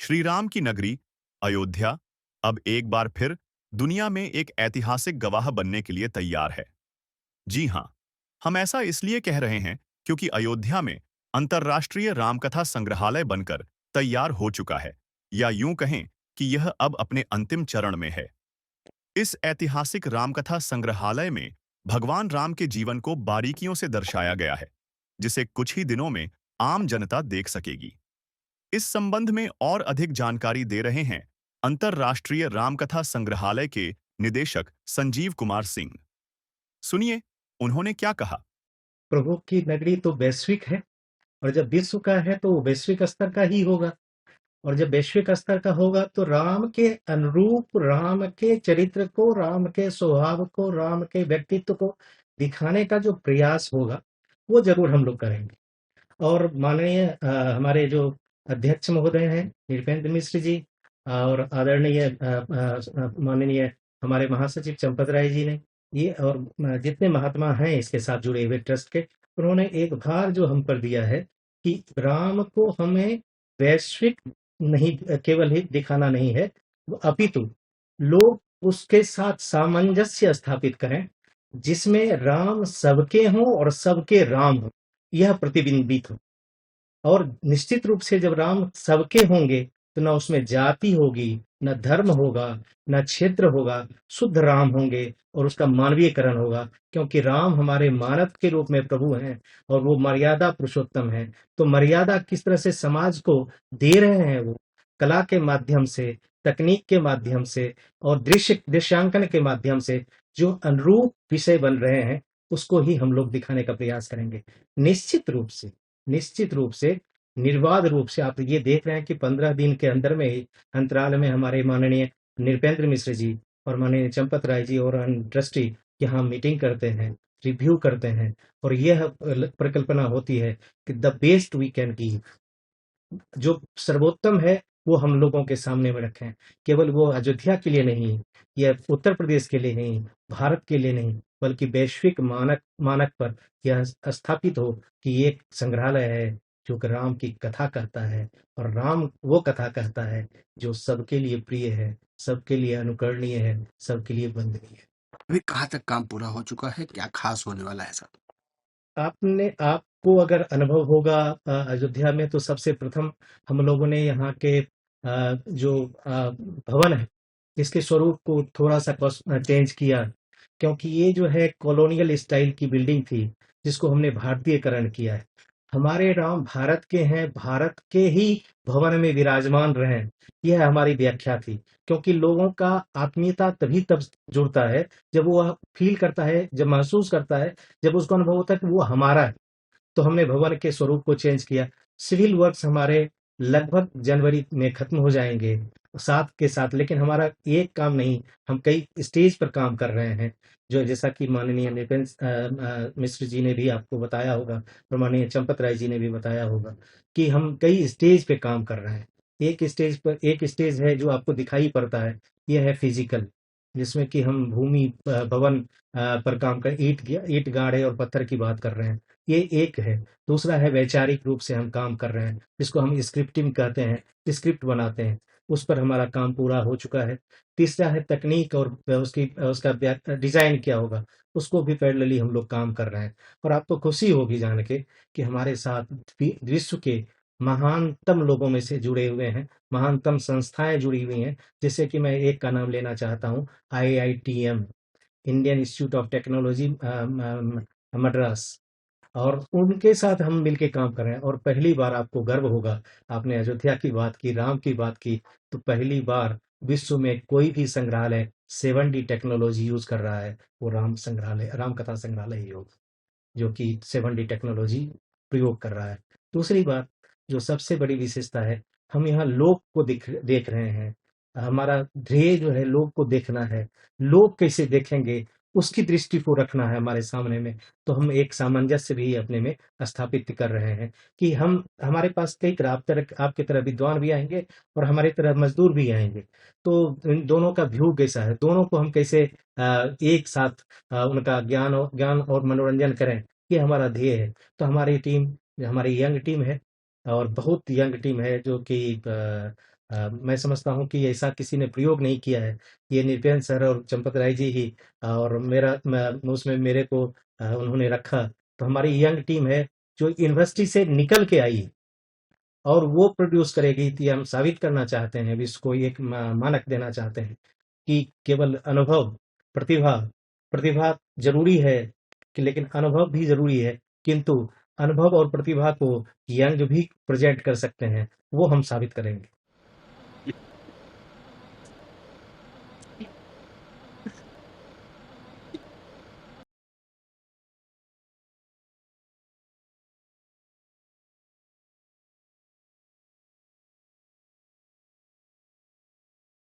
श्री राम की नगरी अयोध्या अब एक बार फिर दुनिया में एक ऐतिहासिक गवाह बनने के लिए तैयार है। जी हाँ, हम ऐसा इसलिए कह रहे हैं क्योंकि अयोध्या में अंतर्राष्ट्रीय रामकथा संग्रहालय बनकर तैयार हो चुका है, या यूं कहें कि यह अब अपने अंतिम चरण में है। इस ऐतिहासिक रामकथा संग्रहालय में भगवान राम के जीवन को बारीकियों से दर्शाया गया है, जिसे कुछ ही दिनों में आम जनता देख सकेगी। इस संबंध में और अधिक जानकारी दे रहे हैं अंतर्राष्ट्रीय रामकथा संग्रहालय के निदेशक संजीव कुमार सिंह। सुनिए, उन्होंने क्या कहा। प्रभु की नगरी तो वैश्विक है और जब विश्व का है तो वो वैश्विक स्तर का ही होगा। और जब वैश्विक स्तर का होगा तो राम के अनुरूप, राम के चरित्र को, राम के स्वभाव को, राम के व्यक्तित्व को दिखाने का जो प्रयास होगा वो जरूर हम लोग करेंगे। और माननीय हमारे जो अध्यक्ष महोदय हैं नृपेंद्र मिश्र जी और आदरणीय माननीय हमारे महासचिव चंपत राय जी ने ये और जितने महात्मा हैं इसके साथ जुड़े हुए ट्रस्ट के, उन्होंने एक भार जो हम पर दिया है कि राम को हमें वैश्विक नहीं केवल ही दिखाना नहीं है, अपितु लोग उसके साथ सामंजस्य स्थापित करें जिसमें राम सबके हों और सबके राम हों, यह प्रतिबिंबित हो। और निश्चित रूप से जब राम सबके होंगे तो ना उसमें जाति होगी, न धर्म होगा, न क्षेत्र होगा, शुद्ध राम होंगे और उसका मानवीयकरण होगा, क्योंकि राम हमारे मानव के रूप में प्रभु हैं और वो मर्यादा पुरुषोत्तम है। तो मर्यादा किस तरह से समाज को दे रहे हैं, वो कला के माध्यम से, तकनीक के माध्यम से और दृश्यांकन के माध्यम से जो अनुरूप विषय बन रहे हैं उसको ही हम लोग दिखाने का प्रयास करेंगे। निश्चित रूप से निर्बाध रूप से आप ये देख रहे हैं कि 15 दिन के अंदर में ही अंतराल में हमारे माननीय नृपेंद्र मिश्र जी और माननीय चंपत राय जी और ट्रस्टी यहाँ मीटिंग करते हैं, रिव्यू करते हैं और यह परिकल्पना होती है कि the best we can give, जो सर्वोत्तम है वो हम लोगों के सामने में रखें। केवल वो अयोध्या के लिए नहीं, यह उत्तर प्रदेश के लिए नहीं, भारत के लिए नहीं, बल्कि वैश्विक मानक मानक पर यह स्थापित हो कि ये एक संग्रहालय है जो कि राम की कथा कहता है और राम वो कथा कहता है जो सबके लिए प्रिय है, सबके लिए अनुकरणीय है, सबके लिए वंदनीय है। अभी कहाँ तक काम पूरा हो चुका है? क्या खास होने वाला है सर? आपको अगर अनुभव होगा अयोध्या में, तो सबसे प्रथम हम लोगों ने यहाँ के जो भवन है इसके स्वरूप को थोड़ा सा चेंज किया, क्योंकि ये जो है कॉलोनियल स्टाइल की बिल्डिंग थी जिसको हमने भारतीयकरण किया है। हमारे राम भारत के हैं, भारत के ही भवन में विराजमान रहे, यह हमारी व्याख्या थी। क्योंकि लोगों का आत्मीयता तभी तब जुड़ता है जब वो फील करता है, जब महसूस करता है, जब उसको अनुभव होता है कि वो हमारा है। तो हमने भवन के स्वरूप को चेंज किया। सिविल वर्क्स हमारे लगभग जनवरी में खत्म हो जाएंगे साथ के साथ, लेकिन हमारा एक काम नहीं, हम कई स्टेज पर काम कर रहे हैं, जो जैसा कि माननीय नृपेंद्र मिश्र जी ने भी आपको बताया होगा और माननीय चंपत राय जी ने भी बताया होगा कि हम कई स्टेज पे काम कर रहे हैं। एक स्टेज है जो आपको दिखाई पड़ता है, यह है फिजिकल, जिसमें कि हम भूमि भवन पर काम कर ईट गाढ़े और पत्थर की बात कर रहे हैं, ये एक है। दूसरा है वैचारिक रूप से हम काम कर रहे हैं, जिसको हम स्क्रिप्टिंग कहते हैं, स्क्रिप्ट बनाते हैं, उस पर हमारा काम पूरा हो चुका है। तीसरा है तकनीक और उसका डिजाइन क्या होगा, उसको भी पैरेलली हम लोग काम कर रहे हैं। और आपको खुशी होगी जान के कि हमारे साथ विश्व के महानतम लोगों में से जुड़े हुए हैं, महानतम संस्थाएं जुड़ी हुई हैं, जैसे कि मैं एक का नाम लेना चाहता हूँ, IITM, Indian institute of technology Madras, और उनके साथ हम मिलके काम कर रहे हैं। और पहली बार आपको गर्व होगा, आपने अयोध्या की बात की, राम की बात की, तो पहली बार विश्व में कोई भी संग्रहालय 7D टेक्नोलॉजी यूज कर रहा है, वो राम कथा संग्रहालय ही होगा जो कि 7D टेक्नोलॉजी प्रयोग कर रहा है। दूसरी बात जो सबसे बड़ी विशेषता है, हम यहाँ लोक को देख रहे हैं। हमारा ध्येय जो है लोक को देखना है, लोग कैसे देखेंगे उसकी दृष्टि को रखना है हमारे सामने में। तो हम एक सामंजस्य भी अपने में स्थापित कर रहे हैं कि हमारे पास कई आपकी तरह विद्वान भी आएंगे और हमारी तरह मजदूर भी आएंगे। तो इन दोनों का व्यू कैसा है, दोनों को हम कैसे एक साथ उनका ज्ञान और मनोरंजन करें, ये हमारा ध्येय है। तो हमारी यंग टीम है और बहुत यंग टीम है जो कि मैं समझता हूँ कि ऐसा किसी ने प्रयोग नहीं किया है। ये निर्पेंद्र सर और चंपक राय जी ही और मेरा मैं उसमें मेरे को उन्होंने रखा। तो हमारी यंग टीम है जो यूनिवर्सिटी से निकल के आई है और वो प्रोड्यूस करेगी। कि हम साबित करना चाहते हैं, विश्व को एक मानक देना चाहते हैं कि केवल अनुभव, प्रतिभा प्रतिभा ज़रूरी है कि, लेकिन अनुभव भी ज़रूरी है, किंतु अनुभव और प्रतिभा को यंग भी प्रेज़ेंट कर सकते हैं, वो हम साबित करेंगे।